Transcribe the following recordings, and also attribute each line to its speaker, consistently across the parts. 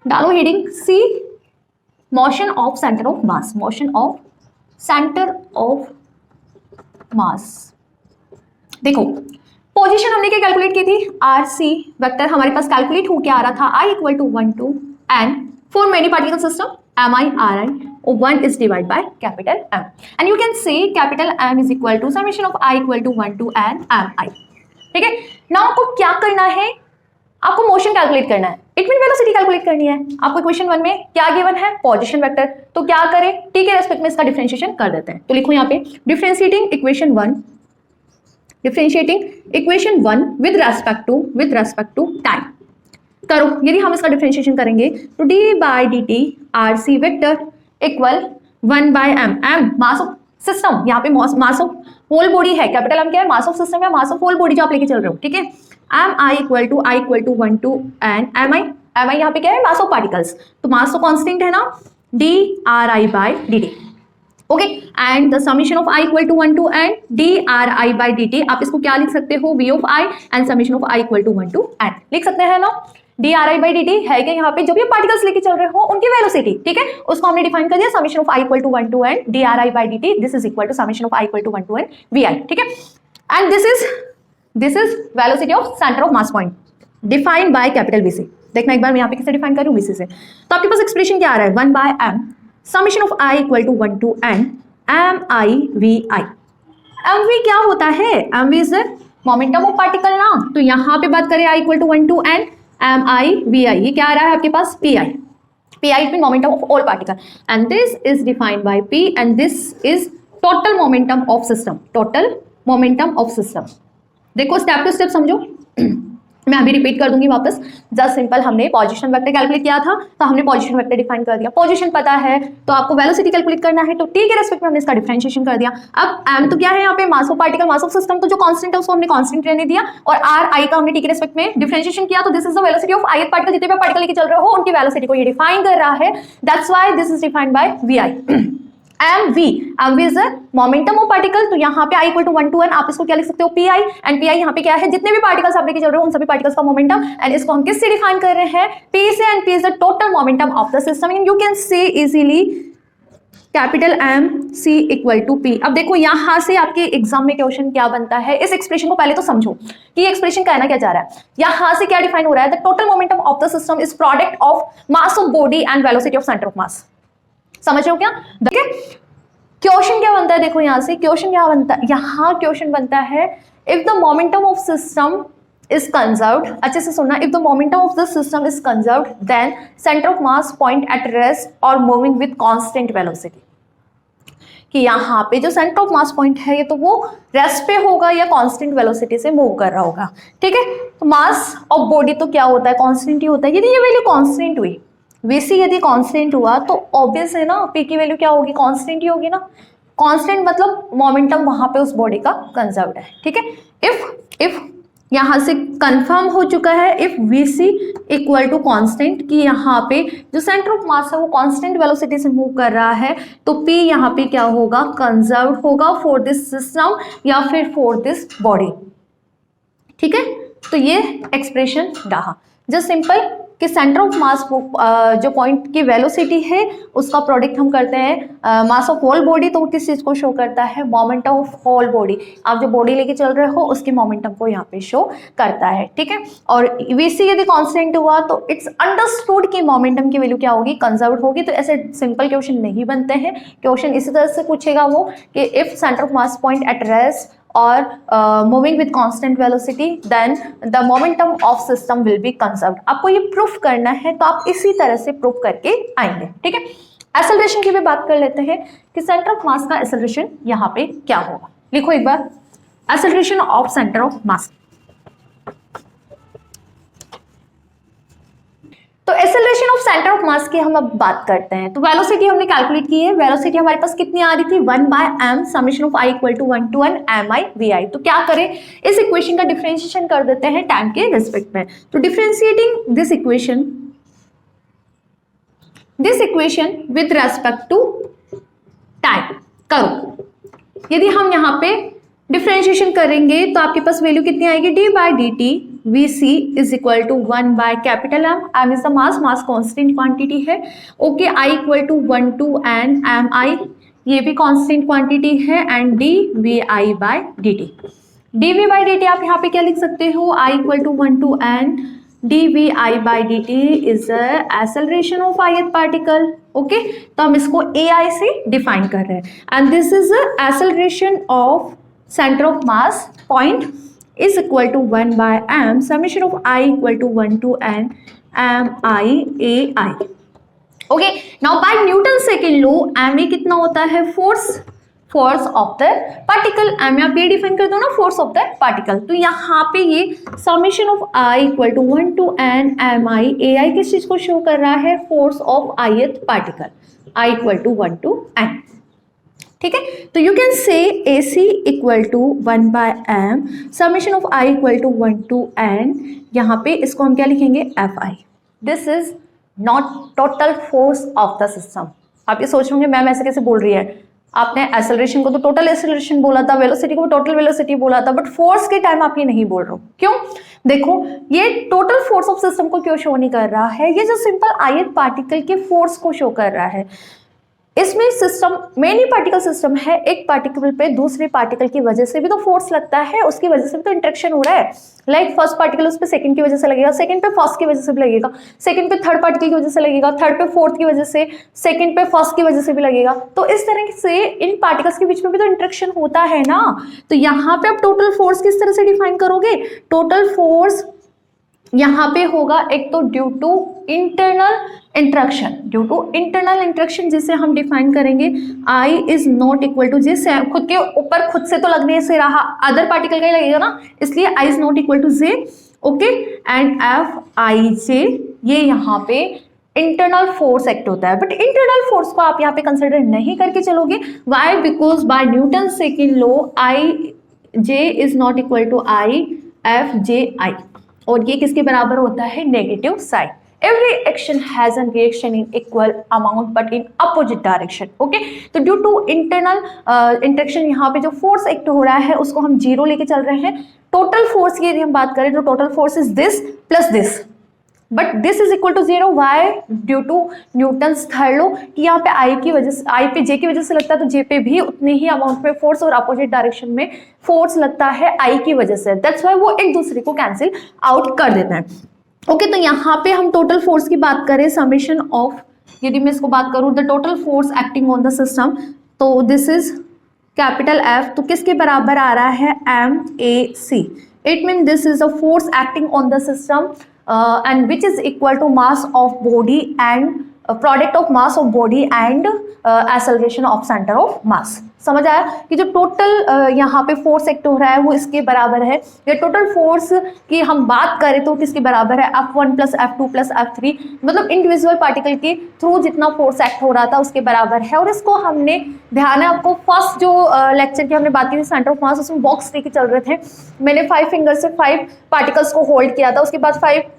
Speaker 1: डालो heading C, motion of centre of mass, motion of centre of mass. देखो position हमने क्या calculate की थी, आर सी वेक्टर हमारे पास कैलकुलेट हो क्या आ रहा था, I equal to 1 to n for many particle system, M I R I, 1 is divided by capital M, and you can say capital M is equal to summation of I equal to 1 to n m I। ठीक है, now आपको क्या करना है, आपको motion calculate करना है, it mean velocity calculate करनी है। आपको इक्वेशन 1 में क्या गिवन है, पोजीशन वेक्टर, तो क्या करें, टी के रेस्पेक्ट में इसका डिफरेंशिएशन कर देते हैं। तो लिखो यहाँ पे differentiating equation 1, differentiating equation 1 with respect to time करो। यदि हम इसका डिफरेंशिएशन करेंगे तो D by D T R C vector equal 1 by M, M mass of system, यहाँ पे मास ऑफ होल बॉडी है, कैपिटल एम क्या है, मास ऑफ सिस्टम है, मास ऑफ होल बॉडी जो आप लेके चल रहे हो। ठीक है, M I equal to 1 to n M I यहाँ पे क्या है, मास ऑफ पार्टिकल्स, तो मास तो कांस्टेंट है ना, D R I by D T. Okay, and the summation of I equal to 1 to n D R I by D T, आप इसको क्या लिख सकते हो, V of I and summation of I equal to 1 to n लिख सकते हैं ना। D R I by D T है कि यहाँ पे जो भी पार्टिकल्स लेके चल रहे हो उनकी वेलोसिटी, ठीक है, उसको हमने डिफाइन कर दिया, summation of I equal to 1 to n D R I by D T, this is equal to summation of I equal to 1 to n V I. ठीक है, and this is velocity of centre of mass point defined by capital V C. देखना एक बार मैं यहाँ पे किसे define कर रही हूँ, वीसी से। तो आपके पास एक्सप्रेशन क्या आ रहा है, 1 by m summation of I equal to 1 to n M I V I. M V क्या होता है, M V is momentum of particle ना, तो यहाँ पे बात करें I equal to 1 to n M I V I, ये क्या आ रहा है आपके पास, P I, P I mean momentum of all particle, and this is defined by P, and this is total momentum of system, total momentum of system. देखो step to step समझो, मैं अभी रिपीट कर दूंगी वापस। जस्ट सिंपल हमने position vector calculate किया था, तो हमने पोजीशन वेक्टर डिफाइन कर दिया, पोजीशन पता है तो आपको वेलोसिटी कैलकुलेट करना है, तो टी के रेस्पेक्ट में हमने इसका डिफरेंशिएशन कर दिया। अब एम तो क्या है यहाँ पे, mass of particle, mass of system, तो जो कांस्टेंट है उसको हमने कांस्टेंट रहने दिया, और आर आई का हमने टी के रेस्पेक्ट में डिफरेंशिएशन किया, तो this is the velocity of ith particle, जितने भी पार्टिकल लेके चल रहे हो उनकी वेलोसिटी को ये डिफाइन कर रहा है, that's why this is defined by V I. M V is momentum of particle, तो यहाँ पे I equal to 1 to n आप इसको क्या लिख सकते हो, P I, and P I यहाँ पे क्या है, जितने भी पार्टिकल्स आप लेके चल रहे हो उन सभी पार्टिकल्स का मोमेंटम, एंड इसको हम किससे डिफाइन कर रहे हैं, पी से, and P is the total momentum of the system, and you can say easily capital M C equal to P. अब देखो यहाँ से आपके एग्जाम में क्वेश्चन क्या बनता है, इस एक्सप्रेशन को पहले तो समझो कि ये एक्सप्रेशन कहना क्या चाह रहा है। यहाँ से क्या डिफाइन हो रहा है, the total momentum of the system is product of mass of body and velocity of centre of मास। समझ रहे हो क्या, देखिए क्वेश्चन क्या बनता है, देखो यहाँ से क्वेश्चन क्या बनता है, यहाँ क्वेश्चन बनता है if the momentum of system is conserved, अच्छे से सुनना, if the momentum of the system is conserved then centre of mass point at rest or moving with constant velocity, कि यहाँ पे जो सेंटर ऑफ मास पॉइंट है ये तो वो रेस्ट पे होगा या कांस्टेंट वेलोसिटी से मूव कर रहा होगा। ठीक है, तो मास ऑफ बॉडी तो क्या होता है, कांस्टेंट ही होता है। यदि ये वैल्यू कांस्टेंट हुई, वीसी यदि कांस्टेंट हुआ तो ऑब्वियस है ना, पी की वैल्यू क्या होगी, कांस्टेंट ही होगी ना। कांस्टेंट मतलब मोमेंटम वहां पे उस बॉडी का कंजर्व्ड है। ठीक है, इफ यहां से कंफर्म हो चुका है, if VC equal to constant, कि यहाँ पे जो सेंटर ऑफ मास है वो कांस्टेंट वेलोसिटी से मूव कर रहा है, तो पी यहाँ पे क्या होगा, कंजर्व्ड होगा फॉर दिस सिस्टम या फिर फॉर दिस बॉडी। ठीक है, तो ये एक्सप्रेशन रहा जस्ट सिंपल कि सेंटर ऑफ मास जो पॉइंट की वेलोसिटी है उसका प्रोडक्ट हम करते हैं मास ऑफ होल बॉडी, तो किस चीज को शो करता है, मोमेंटम ऑफ होल बॉडी। आप जो बॉडी लेके चल रहे हो उसके मोमेंटम को यहाँ पे शो करता है। ठीक है, और वीसी यदि कांस्टेंट हुआ तो इट्स अंडरस्टूड कि मोमेंटम की वैल्यू क्या होगी, कंजर्व्ड होगी। तो ऐसे सिंपल क्वेश्चन नहीं बनते हैं, क्वेश्चन इसी तरह से पूछेगा वो कि if centre of mass point at rest or moving with constant velocity then the momentum of system will be conserved। आपको ये प्रूफ करना है तो आप इसी तरह से प्रूफ करके आएंगे। ठीक है, एक्सेलरेशन की भी बात कर लेते हैं कि सेंटर ऑफ मास का एक्सेलरेशन यहाँ पे क्या होगा। लिखो एक बार, acceleration of centre of mass. तो acceleration of centre of mass की हम अब बात करते हैं। तो वेलोसिटी हमने कैलकुलेट की है, वेलोसिटी हमारे पास कितनी आ रही थी, 1 by m summation of i equal to 1 to n M I V I. तो क्या करें, इस इक्वेशन का डिफरेंशिएशन कर देते हैं टाइम के रिस्पेक्ट में। तो differentiating this equation with respect to time करो। यदि हम यहाँ पे डिफरेंशिएशन करेंगे तो आपके पास वैल्यू कितनी आएगी, D by D T VC is equal to 1 by capital M, M is the mass, mass constant quantity है। Okay, I equal to 1 to n M I, ये भी कांस्टेंट क्वांटिटी है, and D V I by D T. D V by D T आप यहाँ पे क्या लिख सकते हो, I equal to 1 to n D V I by D T is acceleration of ith particle. Okay, तो हम इसको ए आई से डिफाइन कर रहे हैं, and this is acceleration of centre of mass point is equal to 1 by m summation of I equal to 1 to n m I a I। Okay, now by Newton second law M A कितना होता है, force of the particle. M आप ये define कर दो ना, force of the particle. तो यहाँ पे ये summation of I equal to 1 to n M I A I किस चीज को शो कर रहा है, force of ith particle, I equal to 1 to n। ठीक है, तो you can say A C equal to 1 by M summation of I equal to 1 to n, यहाँ पे इसको हम क्या लिखेंगे, F I. This is not total force of the system. आप ये सोच होंगे मैम ऐसे कैसे बोल रही है, आपने एक्सेलरेशन को तो टोटल एक्सेलरेशन बोला था, वेलोसिटी को टोटल वेलोसिटी बोला था, बट फोर्स के टाइम आप ये नहीं बोल रहे हो, क्यों? देखो, ये टोटल फोर्स ऑफ सिस्टम को क्यों शो नहीं कर रहा है, ये जो सिंपल ith पार्टिकल के फोर्स को शो कर रहा है। इसमें सिस्टम मेनी पार्टिकल सिस्टम है, एक पार्टिकल पे दूसरे पार्टिकल की वजह से भी तो फोर्स लगता है, उसकी वजह से भी तो इंटरेक्शन हो रहा है। लाइक फर्स्ट पार्टिकल उस पे सेकंड की वजह से लगेगा, सेकंड पे फर्स्ट की वजह से भी लगेगा, सेकंड पे थर्ड पार्टिकल की वजह से लगेगा, थर्ड पे फोर्थ की वजह से, सेकंड पे फर्स्ट की वजह से भी लगेगा। तो इस तरह से इन पार्टिकल्स के बीच में भी तो इंटरेक्शन होता है ना। तो यहाँ पे आप टोटल फोर्स किस तरह से डिफाइन करोगे, टोटल फोर्स यहाँ पे होगा एक तो ड्यू टू इंटरनल इंट्रैक्शन, जिसे हम डिफाइन करेंगे आई इज नॉट इक्वल टू, जे खुद के ऊपर खुद से तो लगने से रहा, अदर पार्टिकल का ही लगेगा ना, इसलिए I is not equal to J. Okay, and F I J, ये यहाँ पे इंटरनल फोर्स एक्ट होता है, बट इंटरनल फोर्स को आप यहाँ पे कंसिडर नहीं करके चलोगे। Why? Because by Newton second law I J is not equal to I F J I, और ये किसके बराबर होता है, negative sign. Every action has an reaction in equal amount but in opposite direction. Okay, तो due to internal interaction यहाँ पे जो फोर्स एक्ट हो रहा है उसको हम जीरो लेके चल रहे हैं। टोटल फोर्स की यदि हम बात करें तो total force is this plus this, but this is equal to zero. Why? Due to Newton's third law कि यहाँ पे आई की वजह से, आई पे जे की वजह से लगता है तो जे पे भी उतने ही अमाउंट में फोर्स और अपोजिट डायरेक्शन में फोर्स लगता है आई की वजह से। दैट्स वाई वो एक दूसरे को कैंसिल आउट कर देते हैं। ओके, तो यहाँ पे हम टोटल फोर्स की बात करें, समेशन ऑफ, यदि मैं इसको बात करूँ the total force acting on the system, तो दिस इज कैपिटल एफ, तो किसके बराबर आ रहा है, M A C. It mean this is a force acting on the system and which is equal to mass of body and product of mass of body and acceleration of center of mass। समझ आया कि जो total यहाँ पे force act हो रहा है वो इसके बराबर है। ये टोटल फोर्स की हम बात करें तो किसके बराबर है, F1 plus F2 plus F3, मतलब इंडिविजुअल पार्टिकल के थ्रू जितना फोर्स एक्ट हो रहा था उसके बराबर है। और इसको हमने, ध्यान है आपको, फर्स्ट जो लेक्चर की हमने बात की थी सेंटर ऑफ मास, उसमें बॉक्स लेके चल रहे थे, मैंने 5 फिंगर से 5 पार्टिकल्स को होल्ड किया था, उसके बाद 5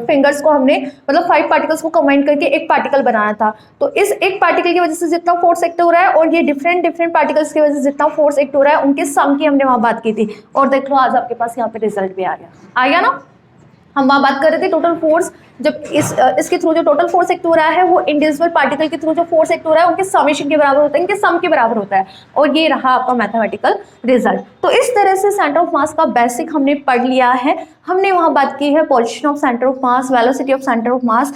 Speaker 1: फिंगर्स को हमने, मतलब 5 पार्टिकल्स को कंबाइन करके एक पार्टिकल बनाना था। तो इस एक पार्टिकल की वजह से जितना फोर्स एक्ट हो रहा है और ये डिफरेंट पार्टिकल्स की वजह से जितना फोर्स एक्ट हो रहा है उनके सम की हमने वहां बात की थी। और देख लो आज आपके पास यहाँ पे रिजल्ट भी आ गया ना। हम वहां बात कर रहे थे टोटल फोर्स, जब इसके थ्रू जो टोटल फोर्स एक्ट हो रहा है वो इंडिविजुअल पार्टिकल के थ्रू जो फोर्स एक्ट हो रहा है उनके समेशन के बराबर होता है, इनके सम के बराबर होता है। और ये रहा आपका मैथमेटिकल रिजल्ट। तो इस तरह से सेंटर ऑफ मास का बेसिक हमने पढ़ लिया है। हमने वहां बात की है position of centre of mass, velocity of centre of mass,